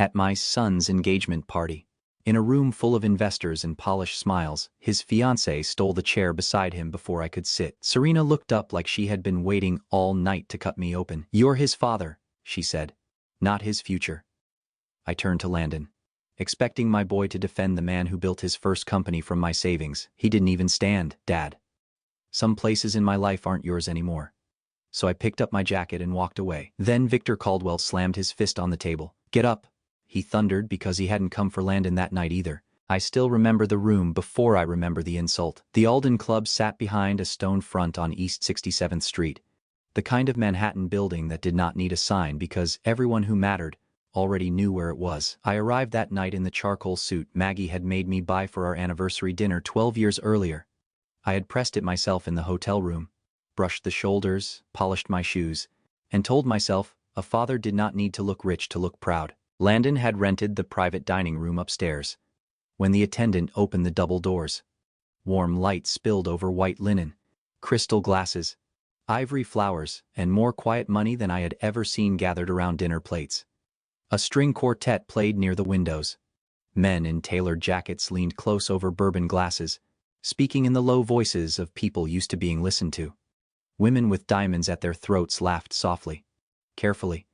At my son's engagement party. In a room full of investors and polished smiles, his fiancée stole the chair beside him before I could sit. Serena looked up like she had been waiting all night to cut me open. "You're his father," she said. "Not his future." I turned to Landon, expecting my boy to defend the man who built his first company from my savings. He didn't even stand. "Dad, some places in my life aren't yours anymore." So I picked up my jacket and walked away. Then Victor Caldwell slammed his fist on the table. "Get up," he thundered, because he hadn't come for Landon that night either. I still remember the room before I remember the insult. The Alden Club sat behind a stone front on East 67th Street, the kind of Manhattan building that did not need a sign because everyone who mattered already knew where it was. I arrived that night in the charcoal suit Maggie had made me buy for our anniversary dinner 12 years earlier. I had pressed it myself in the hotel room, brushed the shoulders, polished my shoes, and told myself a father did not need to look rich to look proud. Landon had rented the private dining room upstairs. When the attendant opened the double doors, warm light spilled over white linen, crystal glasses, ivory flowers, and more quiet money than I had ever seen gathered around dinner plates. A string quartet played near the windows. Men in tailored jackets leaned close over bourbon glasses, speaking in the low voices of people used to being listened to. Women with diamonds at their throats laughed softly, carefully.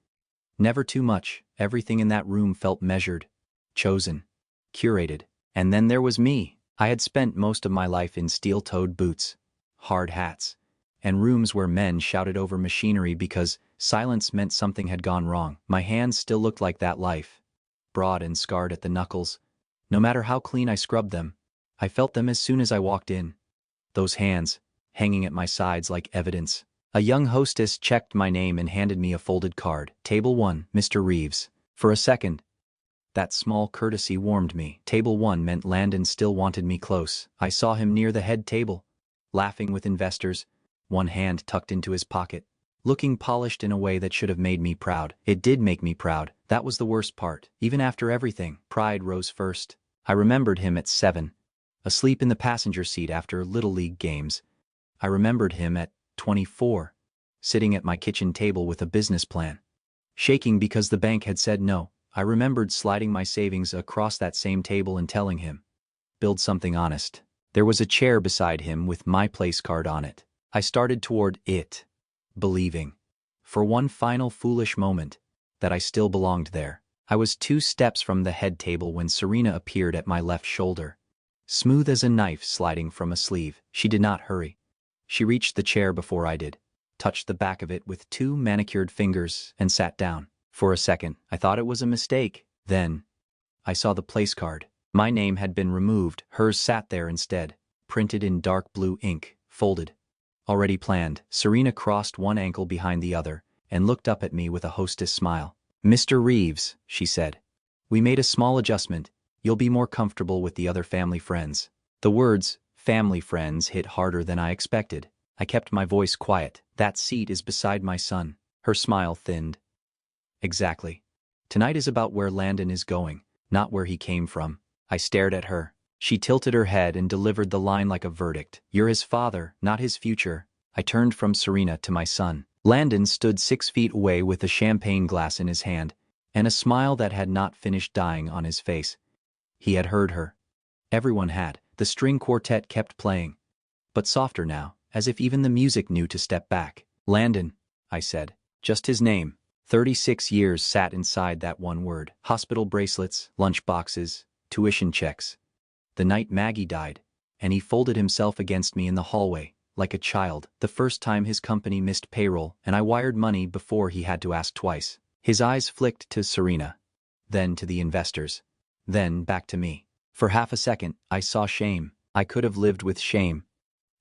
Never too much. Everything in that room felt measured, chosen, curated. And then there was me. I had spent most of my life in steel-toed boots, hard hats, and rooms where men shouted over machinery because silence meant something had gone wrong. My hands still looked like that life, broad and scarred at the knuckles. No matter how clean I scrubbed them, I felt them as soon as I walked in. Those hands, hanging at my sides like evidence. A young hostess checked my name and handed me a folded card. "Table 1, Mr. Reeves." For a second, that small courtesy warmed me. Table 1 meant Landon still wanted me close. I saw him near the head table, laughing with investors, one hand tucked into his pocket, looking polished in a way that should have made me proud. It did make me proud. That was the worst part. Even after everything, pride rose first. I remembered him at 7, asleep in the passenger seat after Little League games. I remembered him at 24, sitting at my kitchen table with a business plan, shaking because the bank had said no. I remembered sliding my savings across that same table and telling him, "Build something honest." There was a chair beside him with my place card on it. I started toward it, believing, for one final foolish moment, that I still belonged there. I was 2 steps from the head table when Serena appeared at my left shoulder, smooth as a knife sliding from a sleeve. She did not hurry. She reached the chair before I did, touched the back of it with 2 manicured fingers, and sat down. For a second, I thought it was a mistake. Then, I saw the place card. My name had been removed. Hers sat there instead, printed in dark blue ink, folded. Already planned. Serena crossed one ankle behind the other and looked up at me with a hostess smile. "Mr. Reeves," she said, "we made a small adjustment. You'll be more comfortable with the other family friends." The words, family friends, hit harder than I expected. I kept my voice quiet. "That seat is beside my son." Her smile thinned. "Exactly. Tonight is about where Landon is going, not where he came from." I stared at her. She tilted her head and delivered the line like a verdict. "You're his father, not his future." I turned from Serena to my son. Landon stood 6 feet away with a champagne glass in his hand and a smile that had not finished dying on his face. He had heard her. Everyone had. The string quartet kept playing, but softer now, as if even the music knew to step back. "Landon," I said. Just his name. 36 years sat inside that one word. Hospital bracelets, lunch boxes, tuition checks. The night Maggie died, and he folded himself against me in the hallway, like a child. The first time his company missed payroll, and I wired money before he had to ask twice. His eyes flicked to Serena, then to the investors, then back to me. For half a second, I saw shame. I could have lived with shame.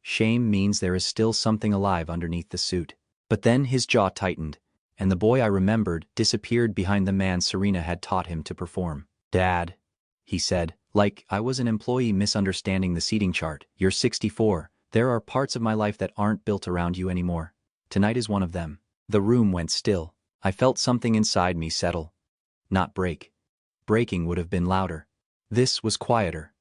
Shame means there is still something alive underneath the suit. But then his jaw tightened, and the boy I remembered disappeared behind the man Serena had taught him to perform. "Dad," he said, like I was an employee misunderstanding the seating chart. "You're 64. There are parts of my life that aren't built around you anymore. Tonight is one of them." The room went still. I felt something inside me settle. Not break. Breaking would have been louder. This was quieter,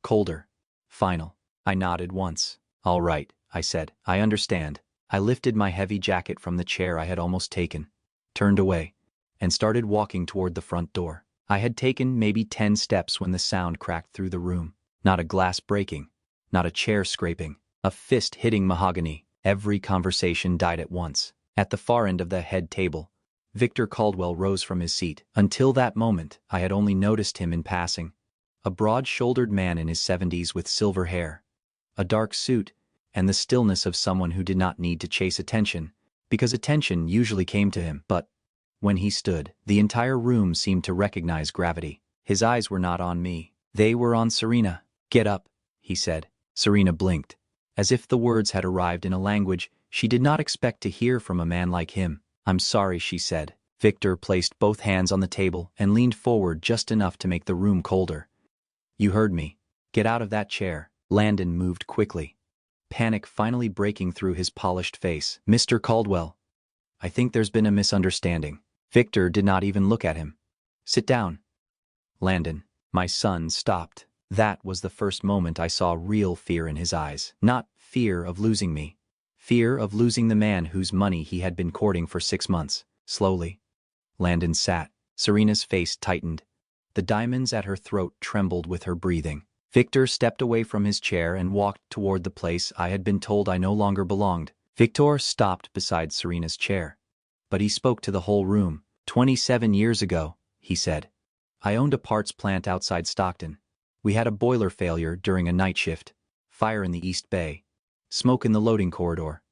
colder, final. I nodded once. "All right," I said. "I understand." I lifted my heavy jacket from the chair I had almost taken, turned away, and started walking toward the front door. I had taken maybe 10 steps when the sound cracked through the room. Not a glass breaking, not a chair scraping, a fist hitting mahogany. Every conversation died at once. At the far end of the head table, Victor Caldwell rose from his seat. Until that moment, I had only noticed him in passing. A broad-shouldered man in his 70s with silver hair, a dark suit, and the stillness of someone who did not need to chase attention, because attention usually came to him. But when he stood, the entire room seemed to recognize gravity. His eyes were not on me. They were on Serena. "Get up," he said. Serena blinked, as if the words had arrived in a language she did not expect to hear from a man like him. "I'm sorry," she said. Victor placed both hands on the table and leaned forward just enough to make the room colder. "You heard me. Get out of that chair." Landon moved quickly, panic finally breaking through his polished face. "Mr. Caldwell, I think there's been a misunderstanding." Victor did not even look at him. "Sit down." Landon, my son, stopped. That was the first moment I saw real fear in his eyes. Not fear of losing me. Fear of losing the man whose money he had been courting for 6 months. Slowly, Landon sat. Serena's face tightened. The diamonds at her throat trembled with her breathing. Victor stepped away from his chair and walked toward the place I had been told I no longer belonged. Victor stopped beside Serena's chair. But he spoke to the whole room. 27 years ago, he said, I owned a parts plant outside Stockton. We had a boiler failure during a night shift, fire in the East Bay, smoke in the loading corridor.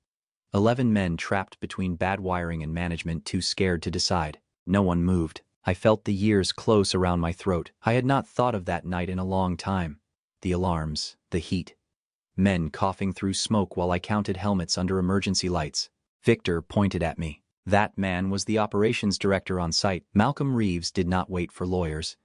11 men trapped between bad wiring and management too scared to decide. No one moved. I felt the years close around my throat. I had not thought of that night in a long time. The alarms, the heat. Men coughing through smoke while I counted helmets under emergency lights. Victor pointed at me. That man was the operations director on site. Malcolm Reeves did not wait for lawyers.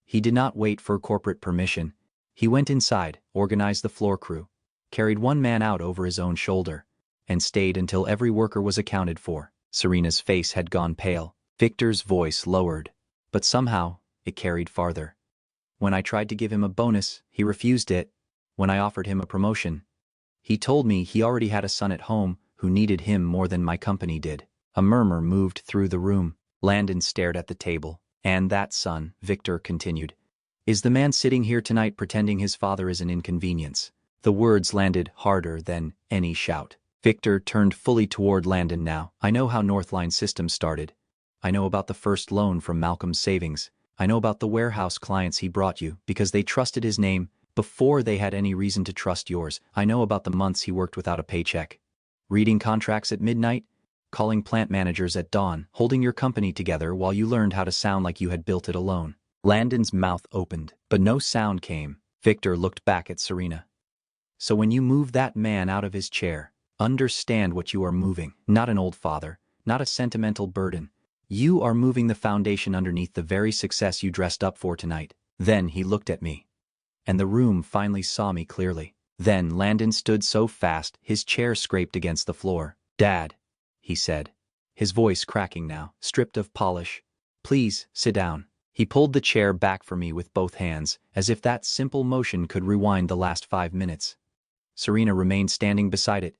He did not wait for corporate permission. He went inside, organized the floor crew, carried one man out over his own shoulder, and stayed until every worker was accounted for. Serena's face had gone pale. Victor's voice lowered, but somehow it carried farther. When I tried to give him a bonus, he refused it. When I offered him a promotion, he told me he already had a son at home who needed him more than my company did. A murmur moved through the room. Landon stared at the table. And that son, Victor continued, is the man sitting here tonight pretending his father is an inconvenience. The words landed harder than any shout. Victor turned fully toward Landon now. I know how Northline Systems started. I know about the first loan from Malcolm's savings. I know about the warehouse clients he brought you because they trusted his name before they had any reason to trust yours. I know about the months he worked without a paycheck, reading contracts at midnight, calling plant managers at dawn, holding your company together while you learned how to sound like you had built it alone. Landon's mouth opened, but no sound came. Victor looked back at Serena. So when you move that man out of his chair, understand what you are moving. Not an old father, not a sentimental burden. You are moving the foundation underneath the very success you dressed up for tonight. Then he looked at me. And the room finally saw me clearly. Then Landon stood so fast his chair scraped against the floor. Dad, he said, his voice cracking now, stripped of polish. Please, sit down. He pulled the chair back for me with both hands, as if that simple motion could rewind the last 5 minutes. Serena remained standing beside it,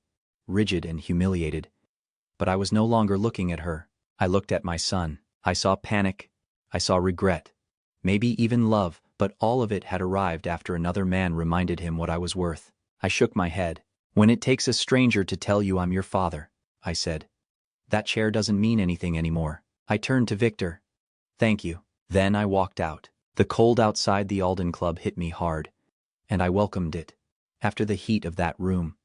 rigid and humiliated. But I was no longer looking at her. I looked at my son. I saw panic. I saw regret. Maybe even love, but all of it had arrived after another man reminded him what I was worth. I shook my head. When it takes a stranger to tell you I'm your father, I said, that chair doesn't mean anything anymore. I turned to Victor. Thank you. Then I walked out. The cold outside the Alden Club hit me hard, and I welcomed it. After the heat of that room,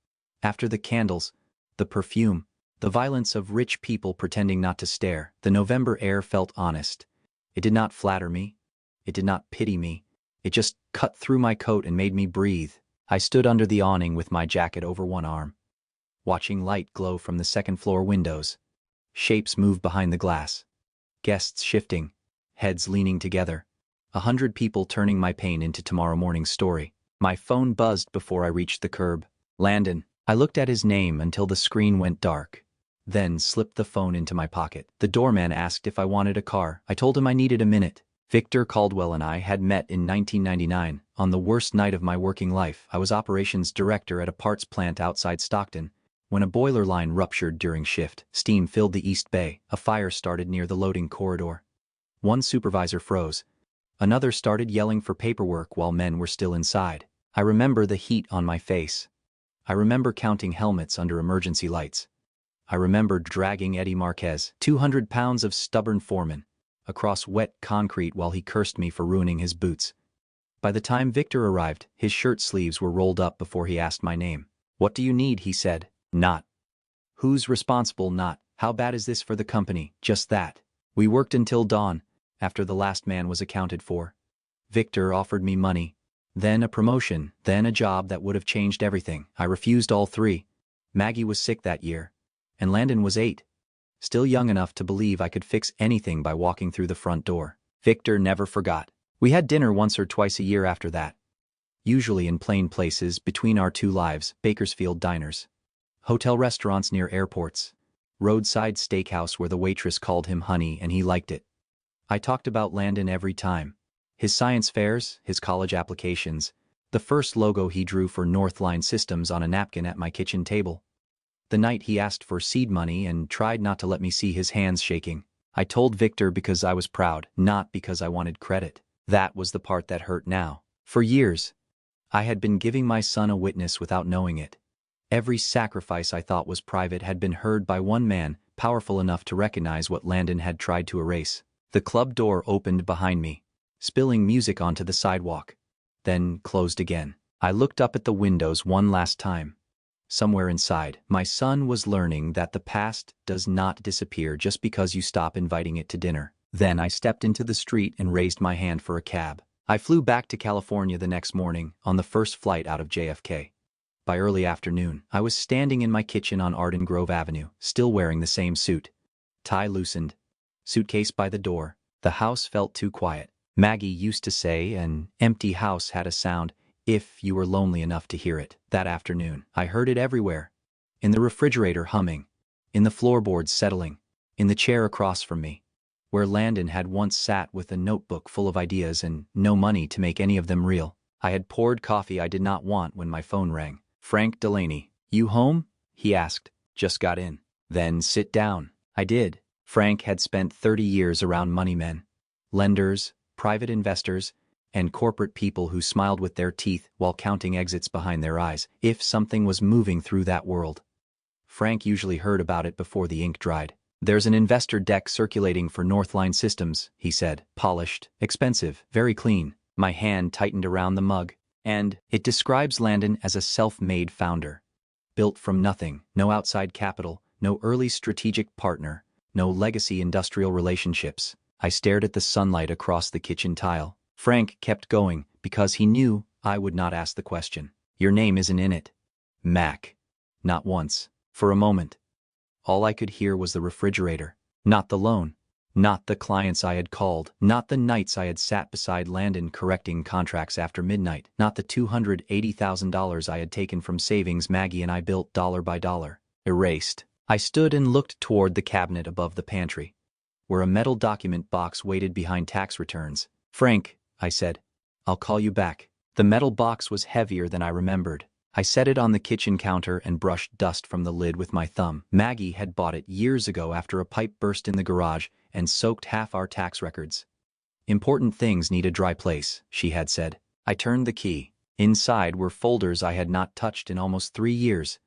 after the candles, the perfume, the violence of rich people pretending not to stare, the November air felt honest. It did not flatter me. It did not pity me. It just cut through my coat and made me breathe. I stood under the awning with my jacket over one arm, watching light glow from the second-floor windows. Shapes move behind the glass. Guests shifting, heads leaning together. 100 people turning my pain into tomorrow morning's story. My phone buzzed before I reached the curb. Landon. I looked at his name until the screen went dark, then slipped the phone into my pocket. The doorman asked if I wanted a car. I told him I needed a minute. Victor Caldwell and I had met in 1999, on the worst night of my working life. I was operations director at a parts plant outside Stockton, when a boiler line ruptured during shift. Steam filled the East Bay. A fire started near the loading corridor. One supervisor froze, Another started yelling for paperwork while men were still inside. I remember the heat on my face. I remember counting helmets under emergency lights. I remember dragging Eddie Marquez, 200 pounds of stubborn foreman, across wet concrete while he cursed me for ruining his boots. By the time Victor arrived, his shirt sleeves were rolled up before he asked my name. "What do you need?" he said. Not, "Who's responsible?" Not, "How bad is this for the company?" Just that. We worked until dawn, after the last man was accounted for. Victor offered me money, then a promotion, then a job that would have changed everything. I refused all three. Maggie was sick that year, and Landon was 8. Still young enough to believe I could fix anything by walking through the front door. Victor never forgot. We had dinner once or twice a year after that. Usually in plain places between our two lives, Bakersfield diners. Hotel restaurants near airports. Roadside steakhouse where the waitress called him honey and he liked it. I talked about Landon every time. His science fairs, his college applications, the first logo he drew for Northline Systems on a napkin at my kitchen table. The night he asked for seed money and tried not to let me see his hands shaking. I told Victor because I was proud, not because I wanted credit. That was the part that hurt now. For years, I had been giving my son a witness without knowing it. Every sacrifice I thought was private had been heard by one man, powerful enough to recognize what Landon had tried to erase. The club door opened behind me, spilling music onto the sidewalk, then closed again. I looked up at the windows one last time. Somewhere inside, my son was learning that the past does not disappear just because you stop inviting it to dinner. Then I stepped into the street and raised my hand for a cab. I flew back to California the next morning on the first flight out of JFK. By early afternoon, I was standing in my kitchen on Arden Grove Avenue, still wearing the same suit. Tie loosened, suitcase by the door. The house felt too quiet. Maggie used to say an empty house had a sound if you were lonely enough to hear it. That afternoon, I heard it everywhere. In the refrigerator humming, in the floorboards settling, in the chair across from me, where Landon had once sat with a notebook full of ideas and no money to make any of them real. I had poured coffee I did not want when my phone rang. "Frank Delaney, you home?" he asked. "Just got in." "Then sit down." I did. Frank had spent 30 years around money men, lenders, private investors, and corporate people who smiled with their teeth while counting exits behind their eyes. If something was moving through that world, Frank usually heard about it before the ink dried. "There's an investor deck circulating for Northline Systems," he said. "Polished, expensive, very clean." My hand tightened around the mug. "And it describes Landon as a self-made founder. Built from nothing, no outside capital, no early strategic partner, no legacy industrial relationships." I stared at the sunlight across the kitchen tile. Frank kept going because he knew I would not ask the question. "Your name isn't in it, Mac." Not once. For a moment, all I could hear was the refrigerator. Not the loan. Not the clients I had called. Not the nights I had sat beside Landon correcting contracts after midnight. Not the $280,000 I had taken from savings Maggie and I built dollar by dollar. Erased. I stood and looked toward the cabinet above the pantry, where a metal document box waited behind tax returns. "Frank," I said, "I'll call you back." The metal box was heavier than I remembered. I set it on the kitchen counter and brushed dust from the lid with my thumb. Maggie had bought it years ago after a pipe burst in the garage and soaked half our tax records. "Important things need a dry place," she had said. I turned the key. Inside were folders I had not touched in almost 3 years.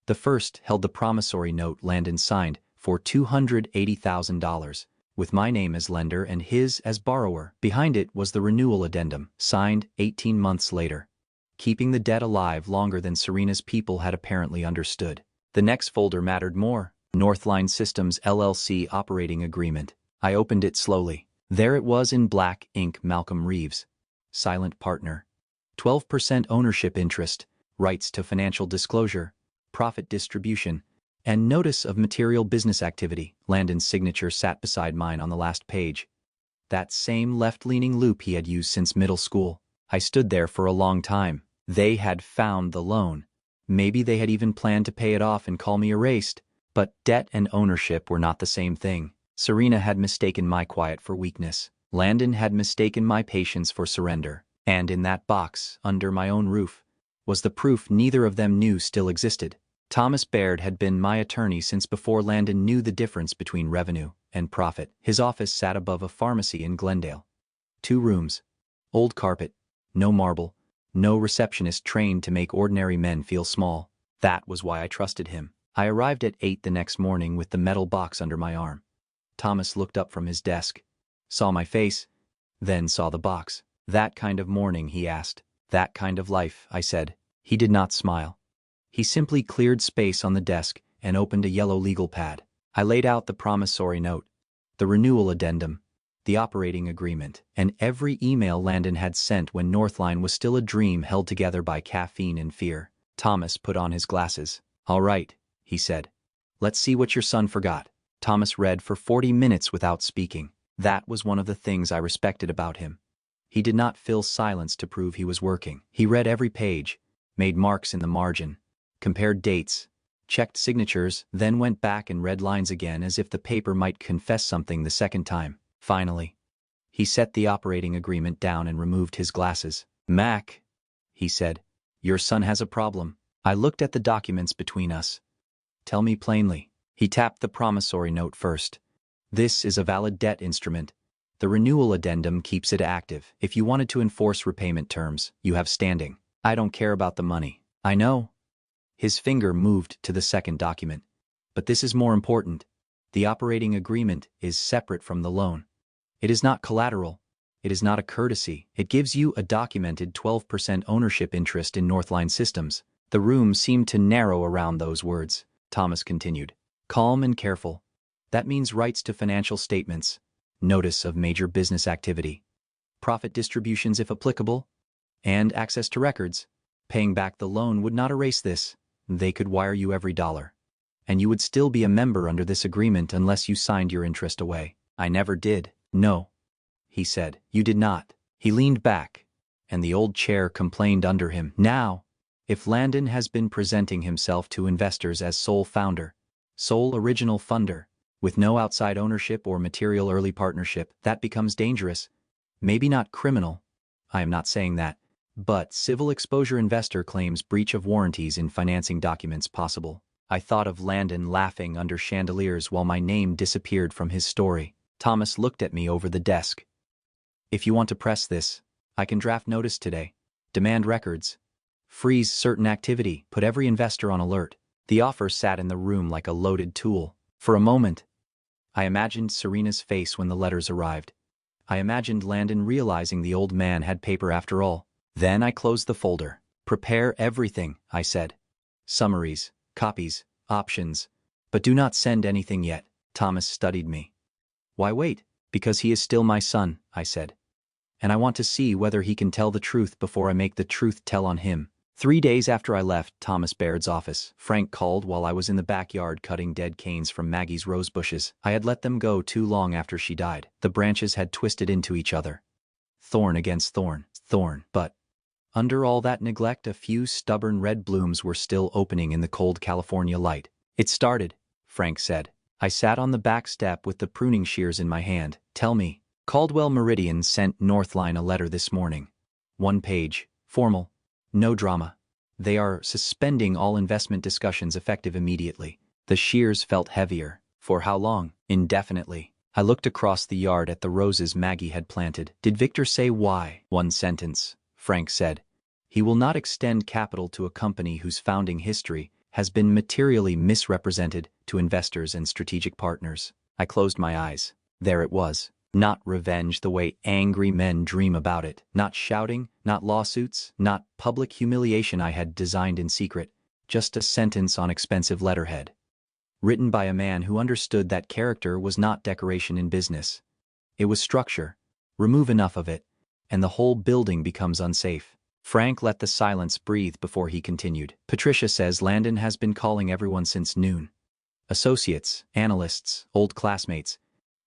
The first held the promissory note Landon signed for $280,000, with my name as lender and his as borrower. Behind it was the renewal addendum, signed 18 months later, keeping the debt alive longer than Serena's people had apparently understood. The next folder mattered more. Northline Systems LLC operating agreement. I opened it slowly. There it was in black ink: Malcolm Reeves, silent partner, 12% ownership interest, rights to financial disclosure, profit distribution, and notice of material business activity. Landon's signature sat beside mine on the last page. That same left-leaning loop he had used since middle school. I stood there for a long time. They had found the loan. Maybe they had even planned to pay it off and call me erased. But debt and ownership were not the same thing. Serena had mistaken my quiet for weakness. Landon had mistaken my patience for surrender. And in that box, under my own roof, was the proof neither of them knew still existed. Thomas Baird had been my attorney since before Landon knew the difference between revenue and profit. His office sat above a pharmacy in Glendale. 2 rooms. Old carpet. No marble. No receptionist trained to make ordinary men feel small. That was why I trusted him. I arrived at 8 the next morning with the metal box under my arm. Thomas looked up from his desk, saw my face, then saw the box. "That kind of morning?" he asked. "That kind of life," I said. He did not smile. He simply cleared space on the desk and opened a yellow legal pad. I laid out the promissory note, the renewal addendum, the operating agreement, and every email Landon had sent when Northline was still a dream held together by caffeine and fear. Thomas put on his glasses. "All right," he said. "Let's see what your son forgot." Thomas read for 40 minutes without speaking. That was one of the things I respected about him. He did not fill silence to prove he was working. He read every page, made marks in the margin, compared dates, checked signatures, then went back and read lines again as if the paper might confess something the second time. Finally, he set the operating agreement down and removed his glasses. "Mac," he said, "your son has a problem." I looked at the documents between us. "Tell me plainly." He tapped the promissory note first. "This is a valid debt instrument. The renewal addendum keeps it active. If you wanted to enforce repayment terms, you have standing. I don't care about the money." "I know." His finger moved to the second document. "But this is more important. The operating agreement is separate from the loan. It is not collateral. It is not a courtesy. It gives you a documented 12% ownership interest in Northline Systems." The room seemed to narrow around those words. Thomas continued, calm and careful. "That means rights to financial statements, notice of major business activity, profit distributions if applicable, and access to records. Paying back the loan would not erase this. They could wire you every dollar. And you would still be a member under this agreement unless you signed your interest away." "I never did." "No," he said. "You did not." He leaned back, and the old chair complained under him. "Now, if Landon has been presenting himself to investors as sole founder, sole original funder, with no outside ownership or material early partnership, that becomes dangerous. Maybe not criminal. I am not saying that. But civil exposure investor claims breach of warranties in financing documents possible." I thought of Landon laughing under chandeliers while my name disappeared from his story. Thomas looked at me over the desk. "If you want to press this, I can draft notice today. Demand records. Freeze certain activity. Put every investor on alert." The offer sat in the room like a loaded tool. For a moment, I imagined Serena's face when the letters arrived. I imagined Landon realizing the old man had paper after all. Then I closed the folder. "Prepare everything," I said. "Summaries, copies, options. But do not send anything yet." Thomas studied me. "Why wait?" "Because he is still my son," I said. "And I want to see whether he can tell the truth before I make the truth tell on him." 3 days after I left Thomas Baird's office, Frank called while I was in the backyard cutting dead canes from Maggie's rose bushes. I had let them go too long after she died. The branches had twisted into each other. Thorn against thorn, thorn. But under all that neglect, a few stubborn red blooms were still opening in the cold California light. "It started," Frank said. I sat on the back step with the pruning shears in my hand. "Tell me." "Caldwell Meridian sent Northline a letter this morning. 1 page, formal. No drama. They are suspending all investment discussions effective immediately." The shears felt heavier. For how long? Indefinitely. I looked across the yard at the roses Maggie had planted. "Did Victor say why?" "1 sentence," Frank said. "He will not extend capital to a company whose founding history has been materially misrepresented to investors and strategic partners." I closed my eyes. There it was. Not revenge the way angry men dream about it. Not shouting, not lawsuits, not public humiliation I had designed in secret. Just a sentence on expensive letterhead. Written by a man who understood that character was not decoration in business. It was structure. Remove enough of it, and the whole building becomes unsafe. Frank let the silence breathe before he continued. "Patricia says Landon has been calling everyone since noon. Associates, analysts, old classmates.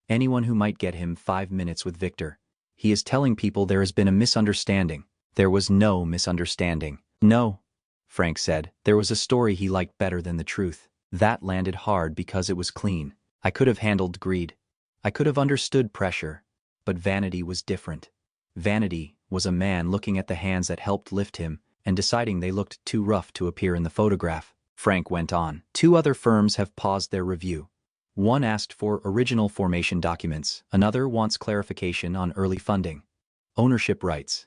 Anyone who might get him 5 minutes with Victor. He is telling people there has been a misunderstanding." There was no misunderstanding. "No," Frank said. "There was a story he liked better than the truth. That landed hard because it was clean. I could have handled greed. I could have understood pressure. But vanity was different. Vanity was a man looking at the hands that helped lift him and deciding they looked too rough to appear in the photograph." Frank went on. "2 other firms have paused their review. One asked for original formation documents. Another wants clarification on early funding. ownership rights,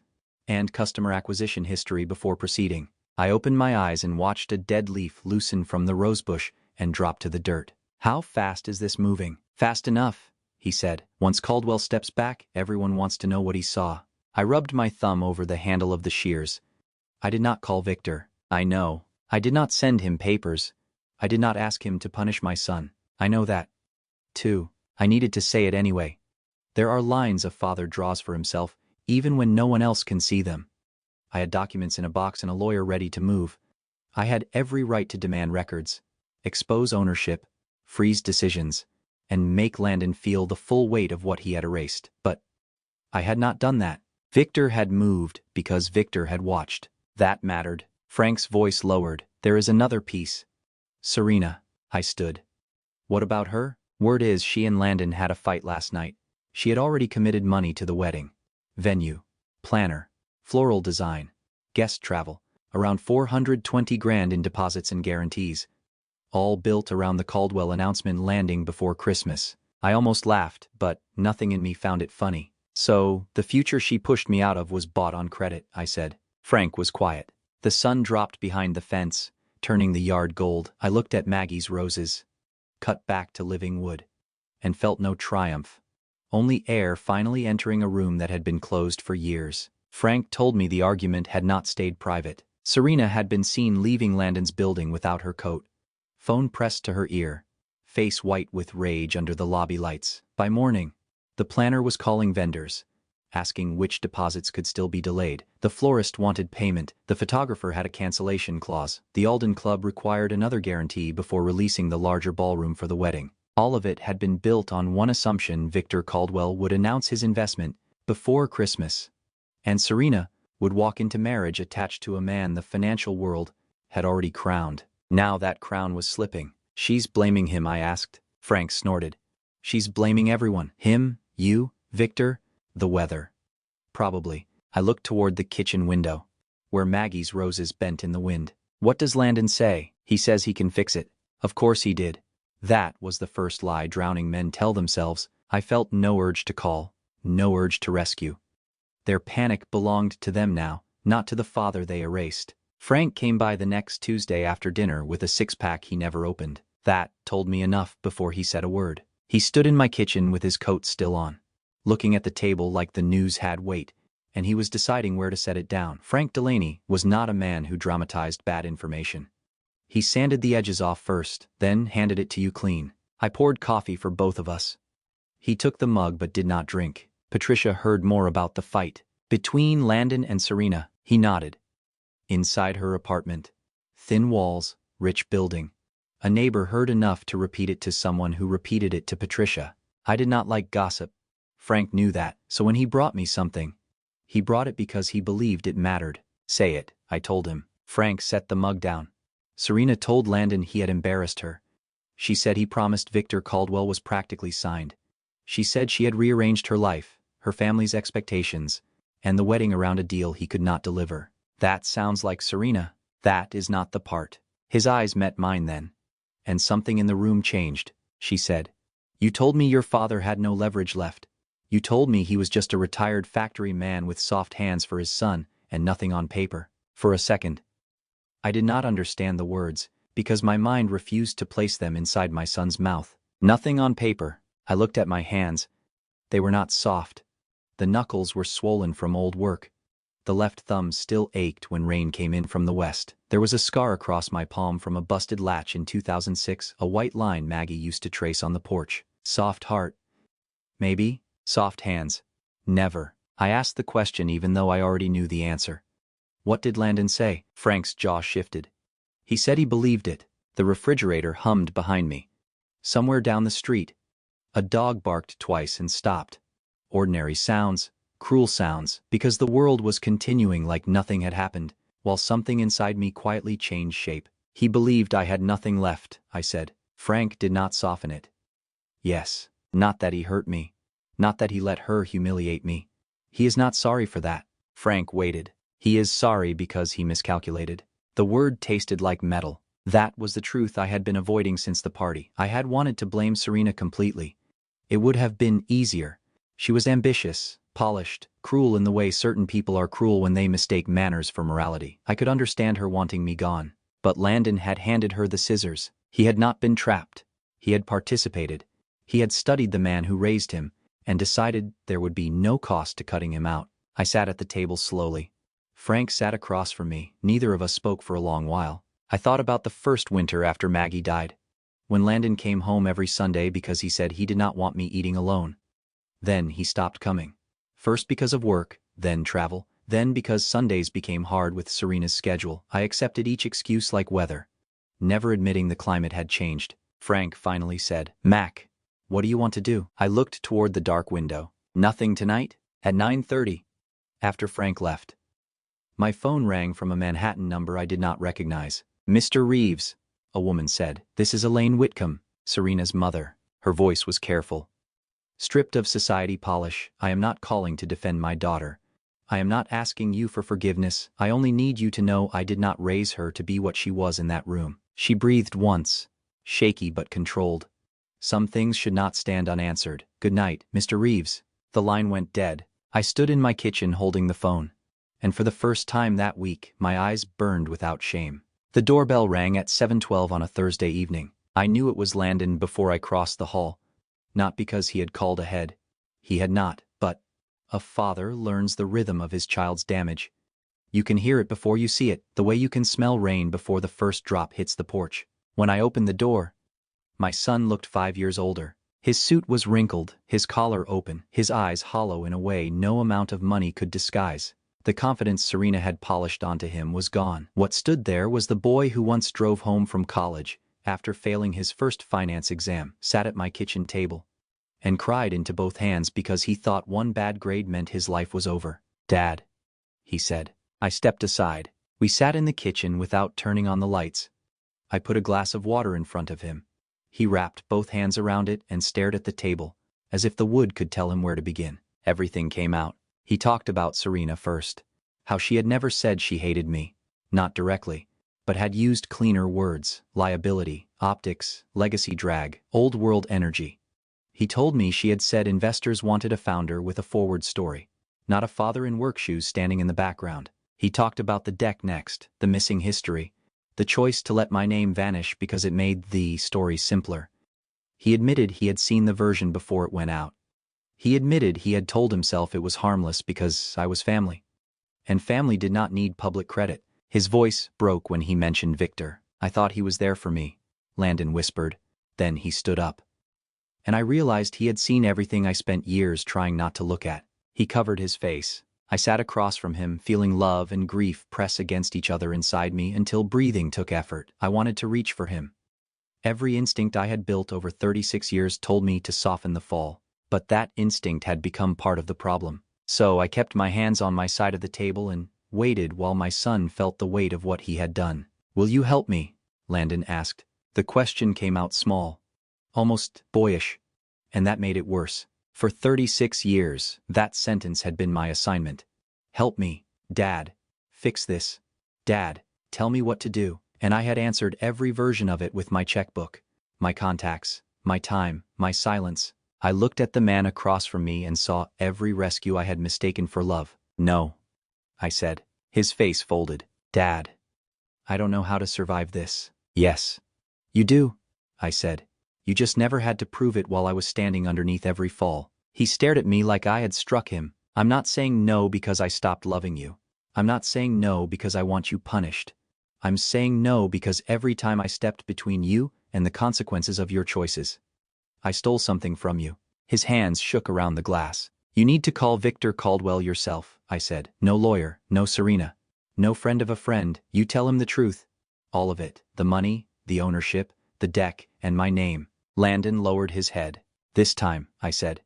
and customer acquisition history before proceeding. I opened my eyes and watched a dead leaf loosen from the rosebush and drop to the dirt. How fast is this moving? Fast enough, he said. Once Caldwell steps back, everyone wants to know what he saw. I rubbed my thumb over the handle of the shears. I did not call Victor. I know. I did not send him papers. I did not ask him to punish my son. I know that. 2. I needed to say it anyway. There are lines a father draws for himself, even when no one else can see them. I had documents in a box and a lawyer ready to move. I had every right to demand records, expose ownership, freeze decisions, and make Landon feel the full weight of what he had erased. But I had not done that. Victor had moved because Victor had watched. That mattered. Frank's voice lowered. There is another piece. Serena. I stood. What about her? Word is she and Landon had a fight last night. She had already committed money to the wedding. Venue, planner, floral design, guest travel, around 420 grand in deposits and guarantees. All built around the Caldwell announcement landing before Christmas. I almost laughed, but nothing in me found it funny. So, the future she pushed me out of was bought on credit, I said. Frank was quiet. The sun dropped behind the fence, turning the yard gold. I looked at Maggie's roses, cut back to living wood, and felt no triumph. Only air finally entering a room that had been closed for years. Frank told me the argument had not stayed private. Serena had been seen leaving Landon's building without her coat. Phone pressed to her ear, face white with rage under the lobby lights. By morning, the planner was calling vendors, asking which deposits could still be delayed. The florist wanted payment. The photographer had a cancellation clause. The Alden Club required another guarantee before releasing the larger ballroom for the wedding. All of it had been built on one assumption: Victor Caldwell would announce his investment before Christmas, and Serena would walk into marriage attached to a man the financial world had already crowned. Now that crown was slipping. She's blaming him, I asked. Frank snorted. She's blaming everyone. Him, you, Victor, the weather. Probably. I looked toward the kitchen window, where Maggie's roses bent in the wind. What does Landon say? He says he can fix it. Of course he did. That was the first lie drowning men tell themselves. I felt no urge to call, no urge to rescue. Their panic belonged to them now, not to the father they erased. Frank came by the next Tuesday after dinner with a six-pack he never opened. That told me enough before he said a word. He stood in my kitchen with his coat still on, looking at the table like the news had weight, and he was deciding where to set it down. Frank Delaney was not a man who dramatized bad information. He sanded the edges off first, then handed it to you clean. I poured coffee for both of us. He took the mug but did not drink. Patricia heard more about the fight between Landon and Serena. He nodded. Inside her apartment, thin walls, rich building. A neighbor heard enough to repeat it to someone who repeated it to Patricia. I did not like gossip. Frank knew that, so when he brought me something, he brought it because he believed it mattered. Say it, I told him. Frank set the mug down. Serena told Landon he had embarrassed her. She said he promised Victor Caldwell was practically signed. She said she had rearranged her life, her family's expectations, and the wedding around a deal he could not deliver. That sounds like Serena. That is not the part. His eyes met mine then, and something in the room changed. She said, "You told me your father had no leverage left. You told me he was just a retired factory man with soft hands for his son and nothing on paper." For a second, I did not understand the words, because my mind refused to place them inside my son's mouth. Nothing on paper. I looked at my hands. They were not soft. The knuckles were swollen from old work. The left thumb still ached when rain came in from the west. There was a scar across my palm from a busted latch in 2006, a white line Maggie used to trace on the porch. Soft heart. Maybe. Soft hands. Never. I asked the question even though I already knew the answer. What did Landon say? Frank's jaw shifted. He said he believed it. The refrigerator hummed behind me. Somewhere down the street, a dog barked twice and stopped. Ordinary sounds, cruel sounds, because the world was continuing like nothing had happened, while something inside me quietly changed shape. He believed I had nothing left, I said. Frank did not soften it. Yes, not that he hurt me. Not that he let her humiliate me. He is not sorry for that. Frank waited. He is sorry because he miscalculated. The word tasted like metal. That was the truth I had been avoiding since the party. I had wanted to blame Serena completely. It would have been easier. She was ambitious, polished, cruel in the way certain people are cruel when they mistake manners for morality. I could understand her wanting me gone. But Landon had handed her the scissors. He had not been trapped. He had participated. He had studied the man who raised him, and decided there would be no cost to cutting him out. I sat at the table slowly. Frank sat across from me. Neither of us spoke for a long while. I thought about the first winter after Maggie died, when Landon came home every Sunday because he said he did not want me eating alone. Then he stopped coming. First because of work, then travel, then because Sundays became hard with Serena's schedule. I accepted each excuse like weather, never admitting the climate had changed. Frank finally said, "Mac, what do you want to do?" I looked toward the dark window. "Nothing tonight?" At 9:30, after Frank left, my phone rang from a Manhattan number I did not recognize. "Mr. Reeves," a woman said. "This is Elaine Whitcomb, Serena's mother." Her voice was careful, stripped of society polish. "I am not calling to defend my daughter. I am not asking you for forgiveness. I only need you to know I did not raise her to be what she was in that room." She breathed once, shaky but controlled. "Some things should not stand unanswered. Good night, Mr. Reeves." The line went dead. I stood in my kitchen holding the phone, and for the first time that week, my eyes burned without shame. The doorbell rang at 7:12 on a Thursday evening. I knew it was Landon before I crossed the hall. Not because he had called ahead. He had not, but a father learns the rhythm of his child's damage. You can hear it before you see it, the way you can smell rain before the first drop hits the porch. When I opened the door, my son looked 5 years older. His suit was wrinkled, his collar open, his eyes hollow in a way no amount of money could disguise. The confidence Serena had polished onto him was gone. What stood there was the boy who once drove home from college, after failing his first finance exam, sat at my kitchen table, and cried into both hands because he thought one bad grade meant his life was over. "Dad," he said. I stepped aside. We sat in the kitchen without turning on the lights. I put a glass of water in front of him. He wrapped both hands around it and stared at the table, as if the wood could tell him where to begin. Everything came out. He talked about Serena first. How she had never said she hated me. Not directly, but had used cleaner words: liability, optics, legacy drag, old world energy. He told me she had said investors wanted a founder with a forward story, not a father in work shoes standing in the background. He talked about the deck next, the missing history, the choice to let my name vanish because it made the story simpler. He admitted he had seen the version before it went out. He admitted he had told himself it was harmless because I was family. And family did not need public credit. His voice broke when he mentioned Victor. "I thought he was there for me," Landon whispered. Then he stood up. And I realized he had seen everything I spent years trying not to look at. He covered his face. I sat across from him, feeling love and grief press against each other inside me until breathing took effort. I wanted to reach for him. Every instinct I had built over 36 years told me to soften the fall, but that instinct had become part of the problem. So I kept my hands on my side of the table and waited while my son felt the weight of what he had done. "Will you help me?" Landon asked. The question came out small, almost boyish, and that made it worse. For 36 years, that sentence had been my assignment. "Help me, Dad. Fix this. Dad, tell me what to do." And I had answered every version of it with my checkbook, my contacts, my time, my silence. I looked at the man across from me and saw every rescue I had mistaken for love. "No," I said. His face folded. "Dad, I don't know how to survive this." "Yes, you do," I said. "You just never had to prove it while I was standing underneath every fall." He stared at me like I had struck him. "I'm not saying no because I stopped loving you. I'm not saying no because I want you punished. I'm saying no because every time I stepped between you and the consequences of your choices, I stole something from you." His hands shook around the glass. "You need to call Victor Caldwell yourself," I said. "No lawyer, no Serena, no friend of a friend. You tell him the truth. All of it. The money, the ownership, the deck, and my name." Landon lowered his head. "This time," I said,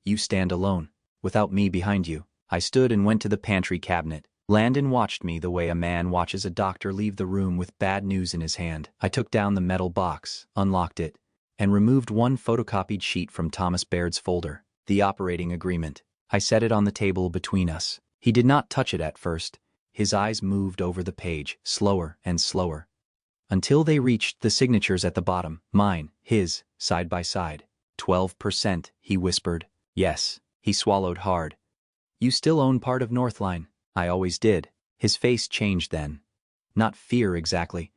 "you stand alone, without me behind you." I stood and went to the pantry cabinet. Landon watched me the way a man watches a doctor leave the room with bad news in his hand. I took down the metal box, unlocked it, and removed one photocopied sheet from Thomas Baird's folder. The operating agreement. I set it on the table between us. He did not touch it at first. His eyes moved over the page, slower and slower, until they reached the signatures at the bottom, mine, his, side by side. 12%, he whispered. "Yes." He swallowed hard. You still own part of Northline. I always did. His face changed then. Not fear exactly.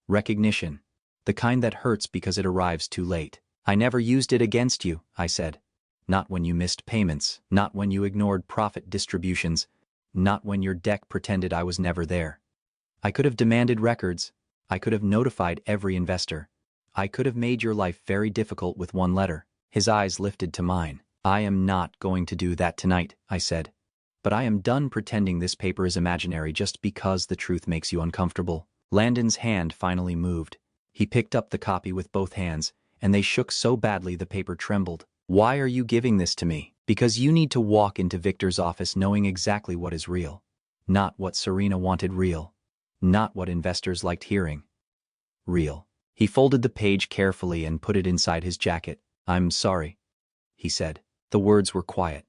Recognition. The kind that hurts because it arrives too late. I never used it against you, I said. Not when you missed payments, not when you ignored profit distributions, not when your deck pretended I was never there. I could have demanded records. I could have notified every investor. I could have made your life very difficult with one letter. His eyes lifted to mine. I am not going to do that tonight, I said. But I am done pretending this paper is imaginary just because the truth makes you uncomfortable. Landon's hand finally moved. He picked up the copy with both hands, and they shook so badly the paper trembled. Why are you giving this to me? Because you need to walk into Victor's office knowing exactly what is real. Not what Serena wanted real. Not what investors liked hearing. Real. He folded the page carefully and put it inside his jacket. I'm sorry, he said. The words were quiet.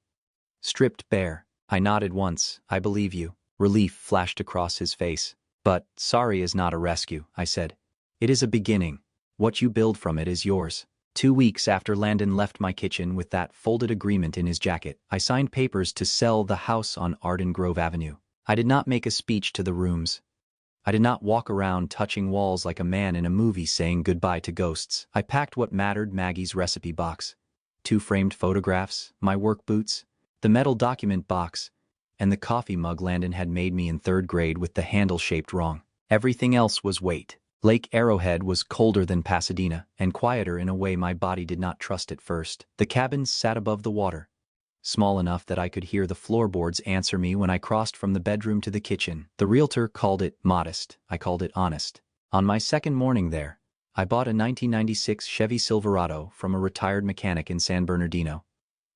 Stripped bare. I nodded once. I believe you. Relief flashed across his face. But sorry is not a rescue, I said. It is a beginning. What you build from it is yours. 2 weeks after Landon left my kitchen with that folded agreement in his jacket, I signed papers to sell the house on Arden Grove Avenue. I did not make a speech to the rooms. I did not walk around touching walls like a man in a movie saying goodbye to ghosts. I packed what mattered: Maggie's recipe box, 2 framed photographs, my work boots, the metal document box, and the coffee mug Landon had made me in 3rd grade with the handle shaped wrong. Everything else was weight. Lake Arrowhead was colder than Pasadena and quieter in a way my body did not trust at first. The cabin sat above the water, small enough that I could hear the floorboards answer me when I crossed from the bedroom to the kitchen. The realtor called it modest. I called it honest. On my 2nd morning there, I bought a 1996 Chevy Silverado from a retired mechanic in San Bernardino.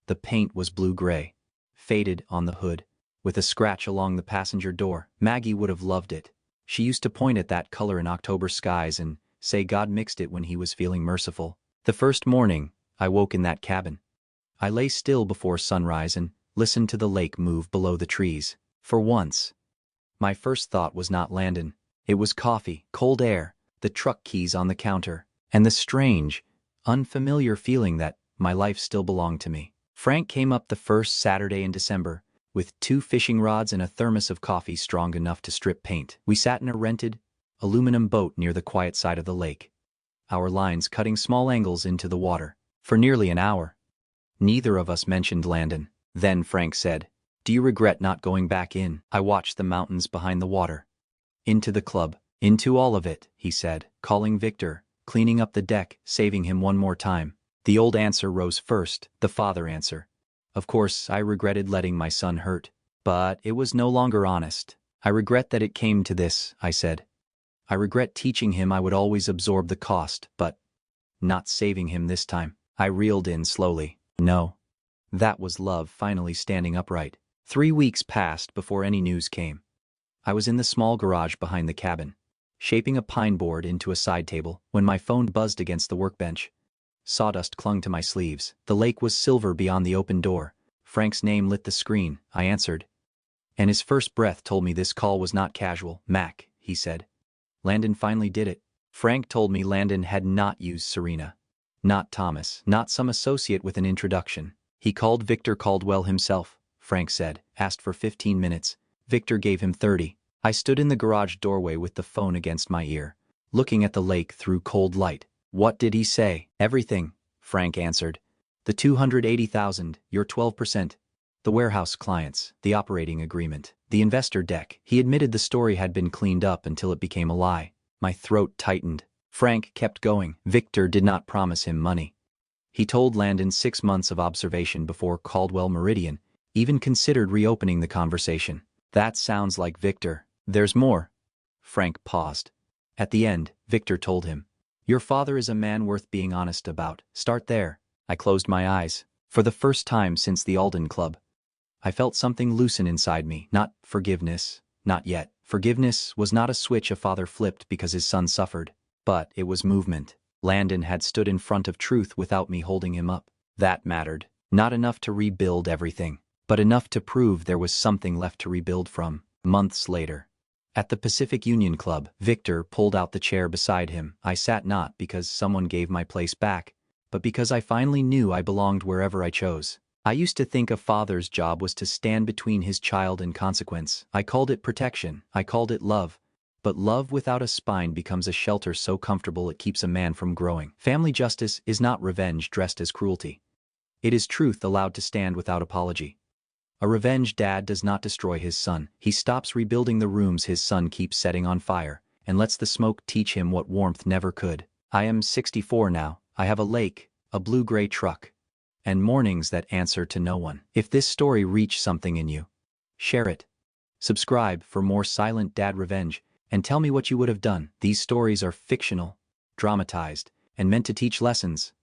The paint was blue-gray, faded on the hood, with a scratch along the passenger door. Maggie would have loved it. She used to point at that color in October skies and say God mixed it when he was feeling merciful. The first morning, I woke in that cabin. I lay still before sunrise and listened to the lake move below the trees. For once, my first thought was not Landon. It was coffee, cold air, the truck keys on the counter, and the strange, unfamiliar feeling that my life still belonged to me. Frank came up the first Saturday in December, with 2 fishing rods and a thermos of coffee strong enough to strip paint. We sat in a rented, aluminum boat near the quiet side of the lake, our lines cutting small angles into the water. For nearly an hour, neither of us mentioned Landon. Then Frank said, "Do you regret not going back in?" I watched the mountains behind the water. "Into the club. Into all of it," he said, calling Victor, cleaning up the deck, saving him one more time. The old answer rose first, the father answer. Of course, I regretted letting my son hurt, but it was no longer honest. I regret that it came to this, I said. I regret teaching him I would always absorb the cost, but not saving him this time. I reeled in slowly. No. That was love finally standing upright. 3 weeks passed before any news came. I was in the small garage behind the cabin, shaping a pine board into a side table, when my phone buzzed against the workbench. Sawdust clung to my sleeves. The lake was silver beyond the open door. Frank's name lit the screen. I answered. And his first breath told me this call was not casual. "Mac," he said. "Landon finally did it." Frank told me Landon had not used Serena. Not Thomas. Not some associate with an introduction. He called Victor Caldwell himself, Frank said. Asked for 15 minutes. Victor gave him 30. I stood in the garage doorway with the phone against my ear, looking at the lake through cold light. "What did he say?" "Everything," Frank answered. "The $280,000, your 12%, the warehouse clients, the operating agreement, the investor deck." He admitted the story had been cleaned up until it became a lie. My throat tightened. Frank kept going. Victor did not promise him money. He told Landon 6 months of observation before Caldwell Meridian even considered reopening the conversation. That sounds like Victor. There's more. Frank paused. At the end, Victor told him, "Your father is a man worth being honest about. Start there." I closed my eyes. For the first time since the Alden Club, I felt something loosen inside me. Not forgiveness. Not yet. Forgiveness was not a switch a father flipped because his son suffered. But it was movement. Landon had stood in front of truth without me holding him up. That mattered. Not enough to rebuild everything, but enough to prove there was something left to rebuild from. Months later, at the Pacific Union Club, Victor pulled out the chair beside him. I sat not because someone gave my place back, but because I finally knew I belonged wherever I chose. I used to think a father's job was to stand between his child and consequence. I called it protection. I called it love. But love without a spine becomes a shelter so comfortable it keeps a man from growing. Family justice is not revenge dressed as cruelty. It is truth allowed to stand without apology. A revenge dad does not destroy his son. He stops rebuilding the rooms his son keeps setting on fire, and lets the smoke teach him what warmth never could. I am 64 now. I have a lake, a blue-gray truck, and mornings that answer to no one. If this story reached something in you, share it. Subscribe for more silent dad revenge, and tell me what you would have done. These stories are fictional, dramatized, and meant to teach lessons,